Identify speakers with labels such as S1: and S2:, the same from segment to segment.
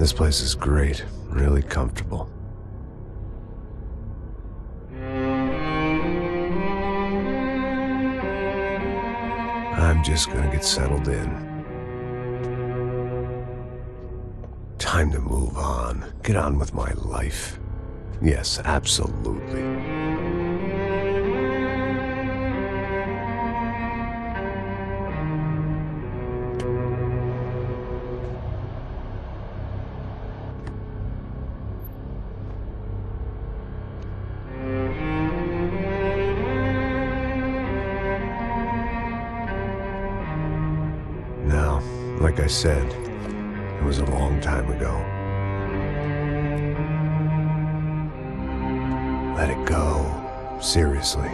S1: This place is great, really comfortable. I'm just gonna get settled in. Time to move on. Get on with my life. Yes, absolutely. Now, like I said, it was a long time ago. Let it go. Seriously.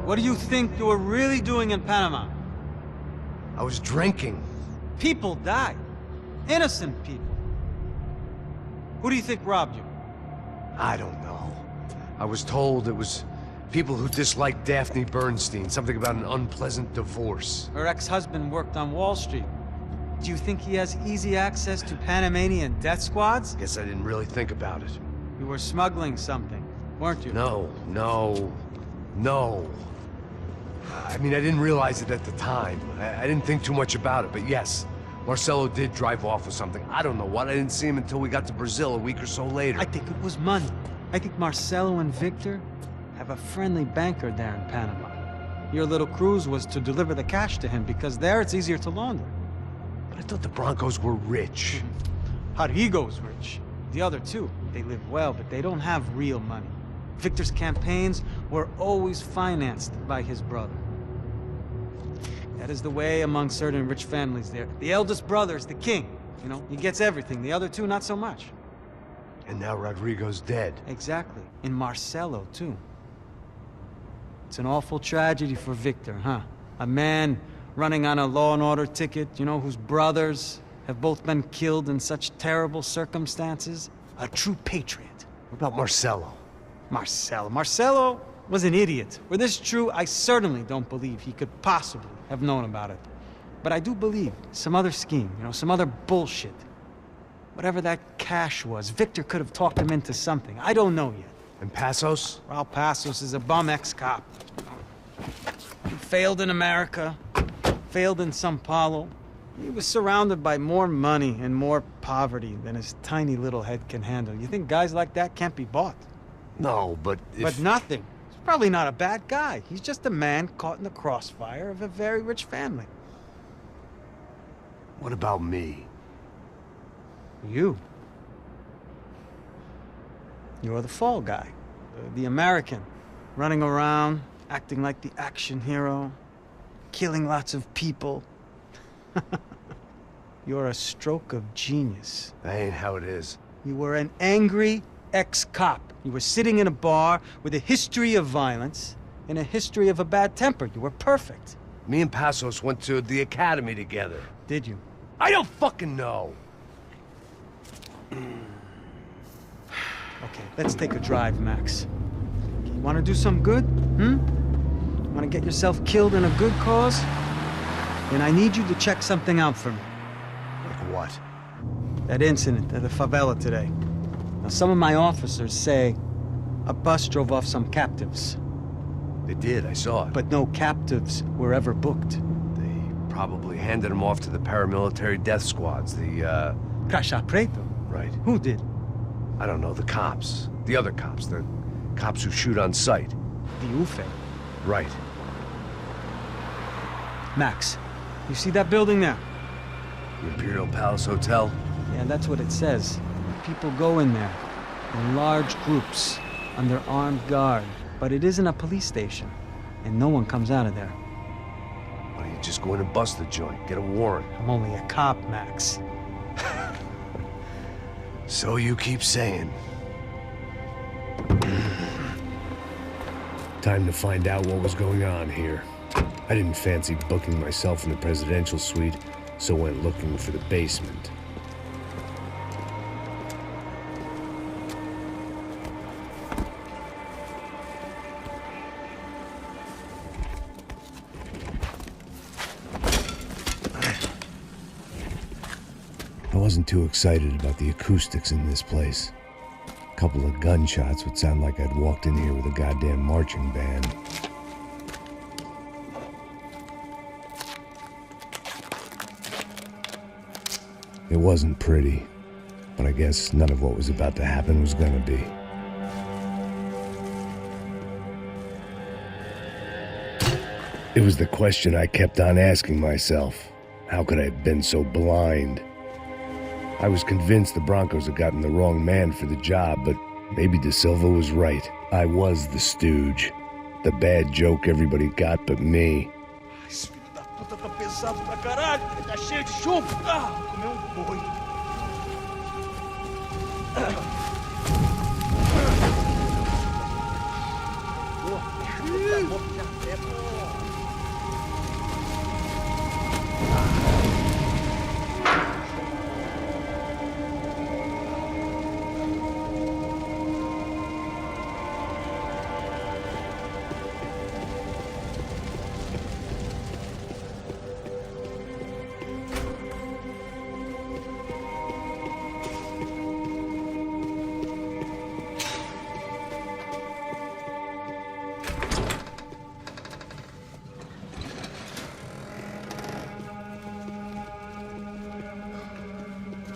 S2: What do you think you were really doing in Panama?
S1: I was drinking.
S2: People died. Innocent people. Who do you think robbed you?
S1: I don't know. I was told it was people who disliked Daphne Bernstein, something about an unpleasant divorce.
S2: Her ex-husband worked on Wall Street. Do you think he has easy access to Panamanian death squads?
S1: Guess I didn't really think about it.
S2: You were smuggling something, weren't you?
S1: No. I mean, I didn't realize it at the time. I didn't think too much about it, but yes, Marcelo did drive off with something. I don't know what. I didn't see him until we got to Brazil a week or so later.
S2: I think it was money. I think Marcelo and Victor have a friendly banker there in Panama. Your little cruise was to deliver the cash to him because there it's easier to launder.
S1: But I thought the Broncos were rich.
S2: Rodrigo's rich. The other two, they live well, but they don't have real money. Victor's campaigns were always financed by his brother. That is the way among certain rich families there. The eldest brother is the king. You know, he gets everything. The other two, not so much.
S1: And now Rodrigo's dead.
S2: Exactly. And Marcelo, too. It's an awful tragedy for Victor, huh? A man running on a law and order ticket, you know, whose brothers have both been killed in such terrible circumstances. A true patriot.
S1: What about Marcelo?
S2: Marcelo was an idiot. Were this true, I certainly don't believe he could possibly have known about it. But I do believe some other scheme, you know, some other bullshit. Whatever that cash was, Victor could have talked him into something. I don't know yet.
S1: And Passos?
S2: Raul Passos is a bum ex-cop. He failed in America, failed in Sao Paulo. He was surrounded by more money and more poverty than his tiny little head can handle. You think guys like that can't be bought?
S1: No, but if...
S2: But nothing. He's probably not a bad guy. He's just a man caught in the crossfire of a very rich family.
S1: What about me?
S2: You. You're the fall guy. The American. Running around, acting like the action hero. Killing lots of people. You're a stroke of genius.
S1: That ain't how it is.
S2: You were an angry ex-cop. You were sitting in a bar with a history of violence and a history of a bad temper. You were perfect.
S1: Me and Passos went to the academy together.
S2: Did you?
S1: I don't fucking know!
S2: Okay, let's take a drive, Max. You want to do some good? Want to get yourself killed in a good cause? Then I need you to check something out for me.
S1: Like what?
S2: That incident at the favela today. Now, some of my officers say a bus drove off some captives.
S1: They did, I saw it.
S2: But no captives were ever booked.
S1: They probably handed them off to the paramilitary death squads, the,
S2: Caixa Preto?
S1: Right.
S2: Who did?
S1: I don't know, the cops. The other cops, the cops who shoot on sight.
S2: The UFE.
S1: Right.
S2: Max, you see that building there?
S1: The Imperial Palace Hotel?
S2: Yeah, that's what it says. People go in there, in large groups, under armed guard. But it isn't a police station, and no one comes out of there.
S1: Why don't you just go in and bust the joint, get a warrant?
S2: I'm only a cop, Max.
S1: So you keep saying. Time to find out what was going on here. I didn't fancy booking myself in the presidential suite, so went looking for the basement. wasn't too excited about the acoustics in this place. A couple of gunshots would sound like I'd walked in here with a goddamn marching band. It wasn't pretty, but I guess none of what was about to happen was gonna be. It was the question I kept on asking myself. How could I have been so blind? I was convinced the Broncos had gotten the wrong man for the job, but maybe De Silva was right. I was the stooge. The bad joke everybody got but me.
S3: Esse filho da puta tá pesado pra caralho, tá cheio de chumbo. Comeu boi.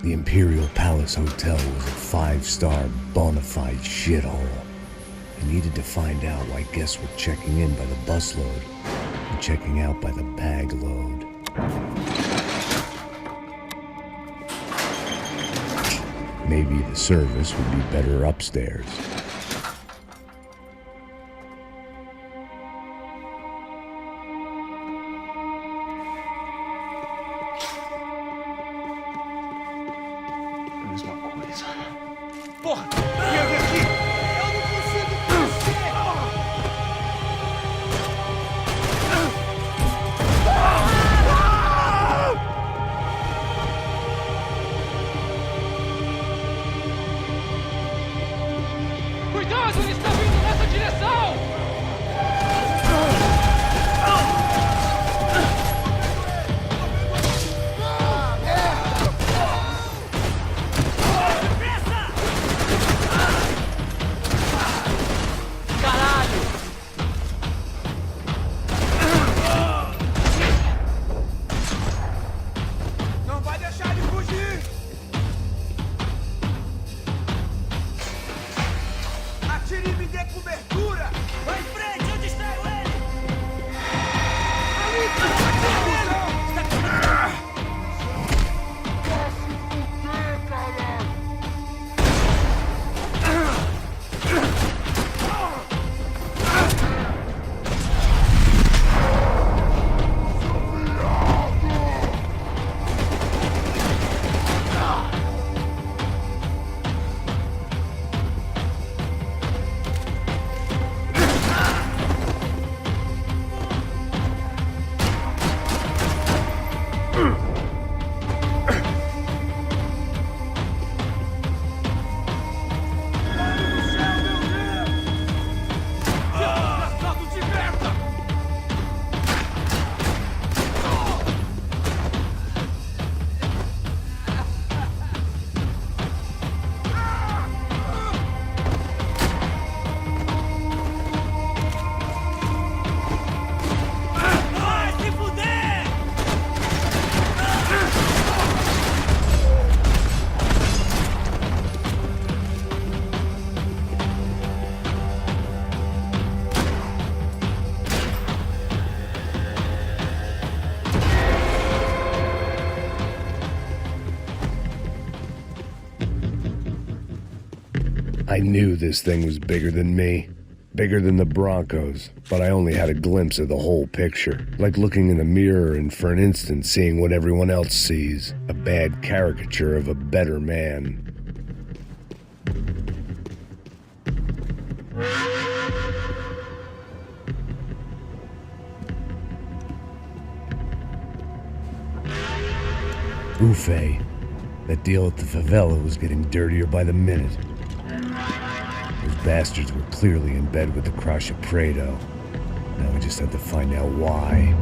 S1: The Imperial Palace Hotel was a 5-star, bona fide shithole. I needed to find out why guests were checking in by the busload and checking out by the bag load. Maybe the service would be better upstairs.
S3: Porra! Vem aqui! Eu não consigo crescer!
S4: Cuidado, ele está vindo nessa direção!
S1: I knew this thing was bigger than me, bigger than the Broncos, but I only had a glimpse of the whole picture, like looking in the mirror and for an instant seeing what everyone else sees, a bad caricature of a better man. Buffet. That deal at the favela was getting dirtier by the minute. Those bastards were clearly in bed with the Crusher Prado. Now we just had to find out why.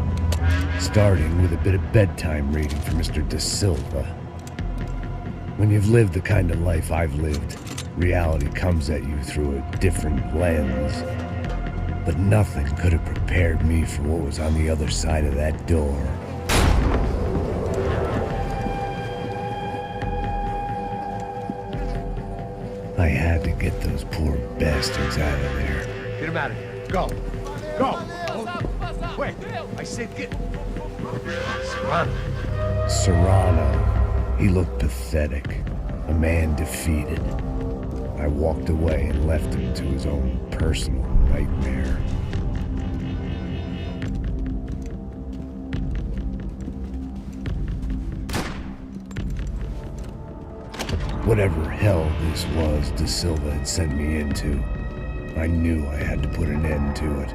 S1: Starting with a bit of bedtime reading for Mr. De Silva. When you've lived the kind of life I've lived, reality comes at you through a different lens. But nothing could have prepared me for what was on the other side of that door. I had to get those poor bastards out of there.
S3: Get him out of here. Go. Go. Wait. I said get...
S1: Serrano. He looked pathetic. A man defeated. I walked away and left him to his own personal nightmare. Whatever hell this was De Silva had sent me into, I knew I had to put an end to it.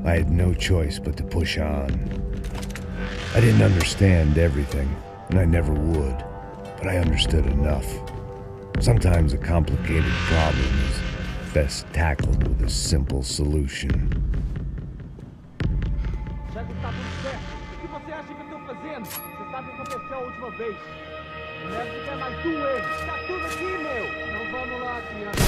S1: I had no choice but to push on. I didn't understand everything, and I never would, but I understood enough. Sometimes a complicated problem is best tackled with a simple solution.
S4: Já que está tudo certo, o que você acha que eu estou fazendo? Você sabe o que aconteceu a última vez. Não deve ficar mais doer. Está tudo aqui, meu. Não vamos lá, criança.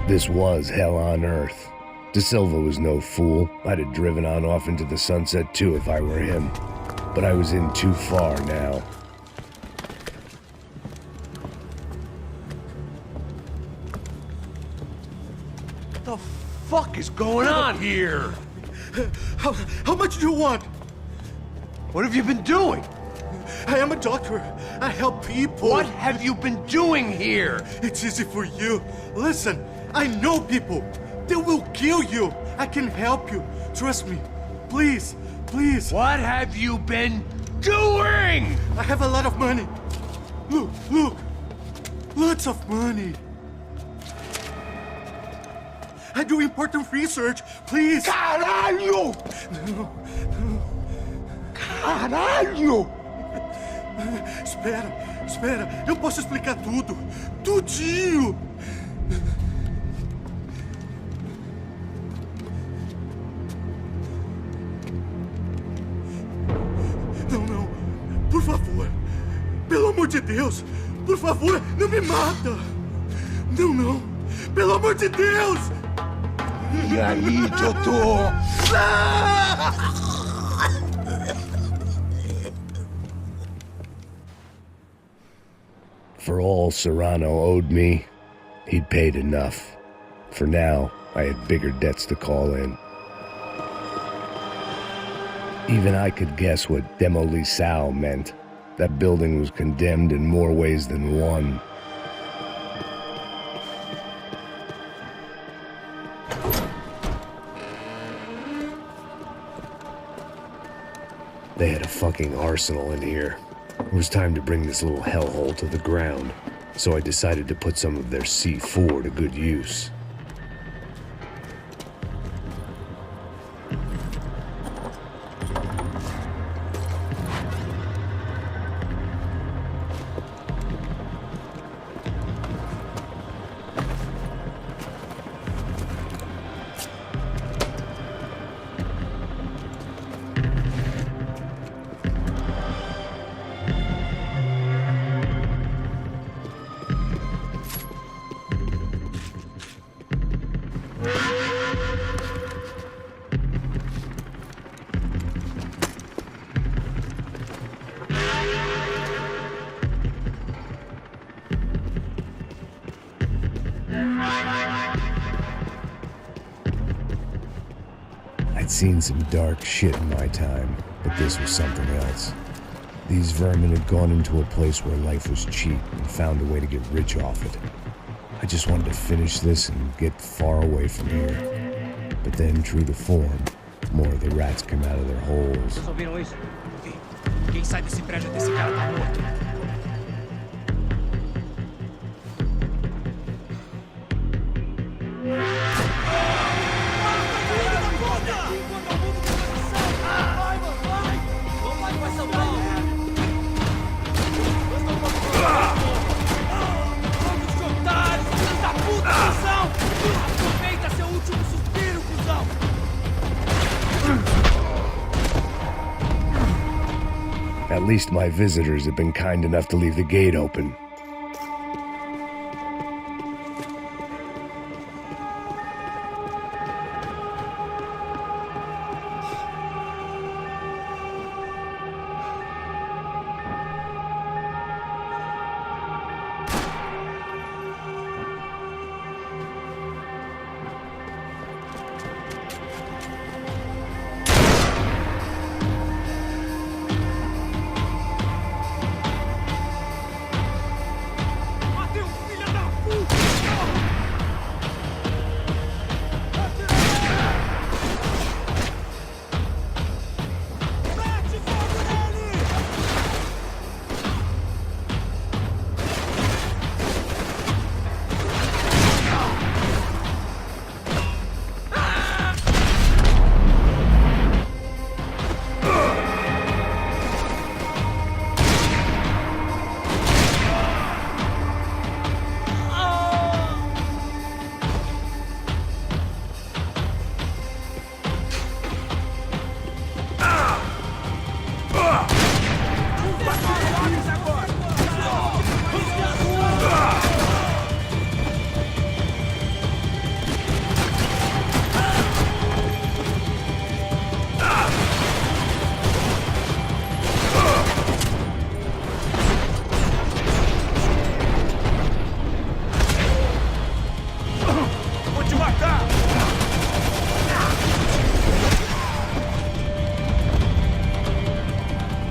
S1: This was hell on earth. De Silva was no fool. I'd have driven on off into the sunset too if I were him. But I was in too far now.
S3: What the fuck is going on here?
S5: How much do you want?
S3: What have you been doing?
S5: I am a doctor. I help people.
S3: What have you been doing here?
S5: It's easy for you. Listen, I know people. They will kill you. I can help you. Trust me. Please, please.
S3: What have you been doing?
S5: I have a lot of money. Look, look. Lots of money. I do important research. Please.
S3: Caralho!
S5: No.
S3: Caralho!
S5: Espera. Eu posso explicar tudo. Tudinho. Não. Por favor. Pelo amor de Deus. Por favor, não me mata. Não. Pelo amor de Deus.
S3: E aí, doutor?
S1: For all Serrano owed me, he'd paid enough. For now, I had bigger debts to call in. Even I could guess what Demolisal meant. That building was condemned in more ways than one. They had a fucking arsenal in here. It was time to bring this little hellhole to the ground, so I decided to put some of their C4 to good use. seen some dark shit in my time, but this was something else. These vermin had gone into a place where life was cheap and found a way to get rich off it. I just wanted to finish this and get far away from here. But then, true to form, more of the rats come out of their holes.
S6: Vocês ouviram isso? Vi. Quem sai desse prédio desse cara tá morto.
S3: Aproveita seu último suspiro, cuzão!
S1: At least my visitors have been kind enough to leave the gate open.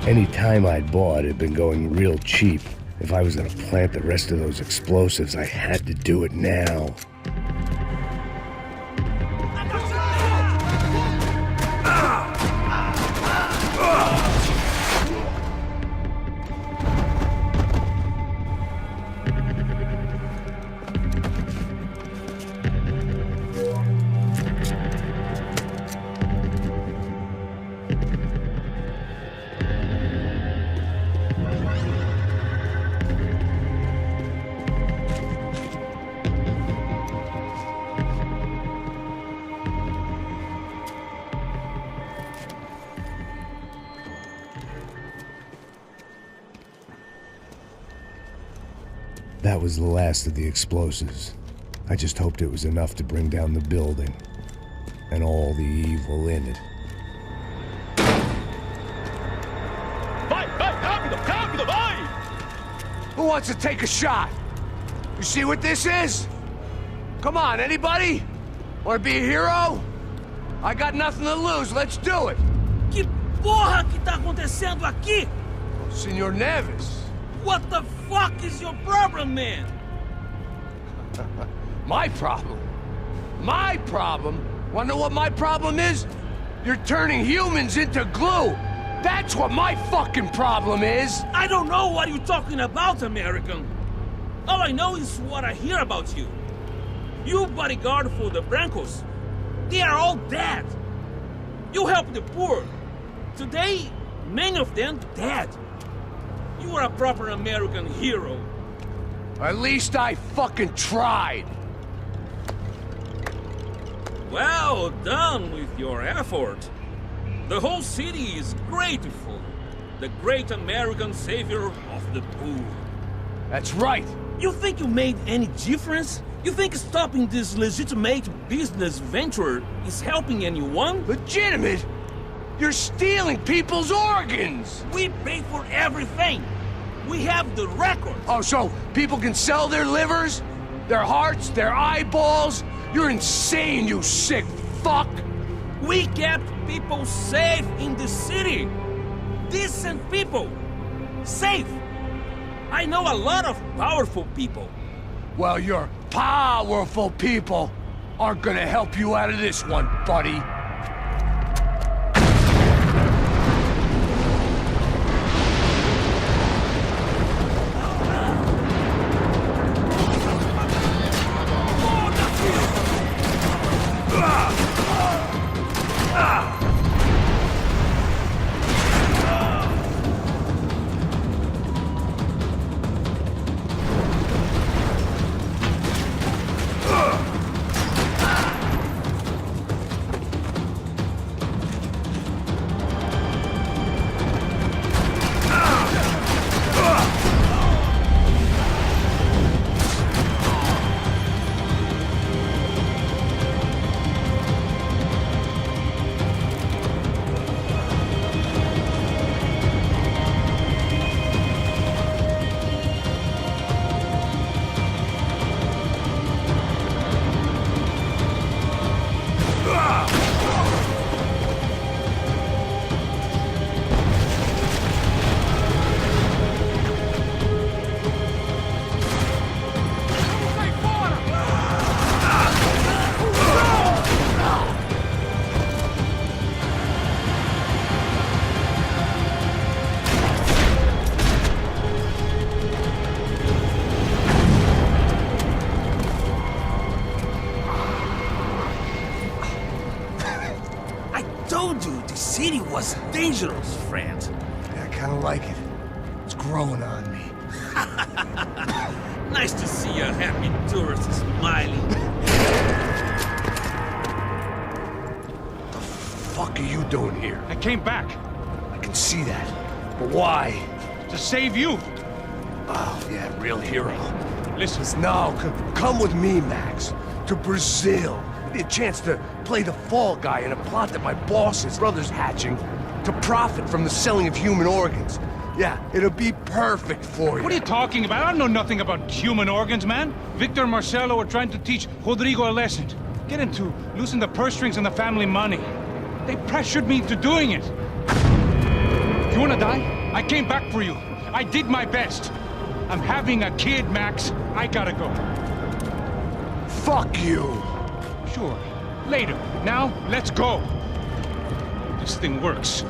S1: Any time I'd bought had been going real cheap. If I was gonna plant the rest of those explosives, I had to do it now. That was the last of the explosives. I just hoped it was enough to bring down the building and all the evil in it.
S3: Vai, rápido, rápido, vai!
S7: Who wants to take a shot? You see what this is? Come on, anybody? Want to be a hero? I got nothing to lose, let's do it!
S3: Que porra que tá acontecendo aqui?
S7: Senor Neves.
S3: What the fuck is your problem, man?
S7: My problem? My problem? Wanna know what my problem is? You're turning humans into glue! That's what my fucking problem is!
S3: I don't know what you're talking about, American. All I know is what I hear about you. You bodyguard for the Brancos. They are all dead. You help the poor. Today, many of them dead. You are a proper American hero.
S7: At least I fucking tried.
S3: Well done with your effort. The whole city is grateful. The great American savior of the poor.
S7: That's right.
S3: You think you made any difference? You think stopping this legitimate business venture is helping anyone?
S7: Legitimate? You're stealing people's organs!
S3: We pay for everything. We have the record.
S7: Oh, so people can sell their livers? Their hearts? Their eyeballs? You're insane, you sick fuck!
S3: We kept people safe in the city. Decent people. Safe. I know a lot of powerful people.
S7: Well, your powerful people aren't gonna help you out of this one, buddy.
S3: City was dangerous, friend.
S7: Yeah, I kinda like it. It's growing on me.
S3: Nice to see a happy tourist smiling.
S7: What the fuck are you doing here?
S8: I came back
S7: I can see that. But why?
S8: to save you.
S7: Oh, yeah, real hero.
S8: Listen,
S7: No, come with me, Max. To Brazil. Give me a chance to play the fall guy in a plot that my boss's brother's hatching to profit from the selling of human organs. Yeah, it'll be perfect for you.
S8: what are you talking about? I know nothing about human organs, man. Victor and Marcelo are trying to teach Rodrigo a lesson. Get him to loosen the purse strings and the family money. They pressured me into doing it. You wanna die? I came back for you. I did my best. I'm having a kid, Max. I gotta go.
S7: Fuck you!
S8: Sure, later. Now, let's go. This thing works.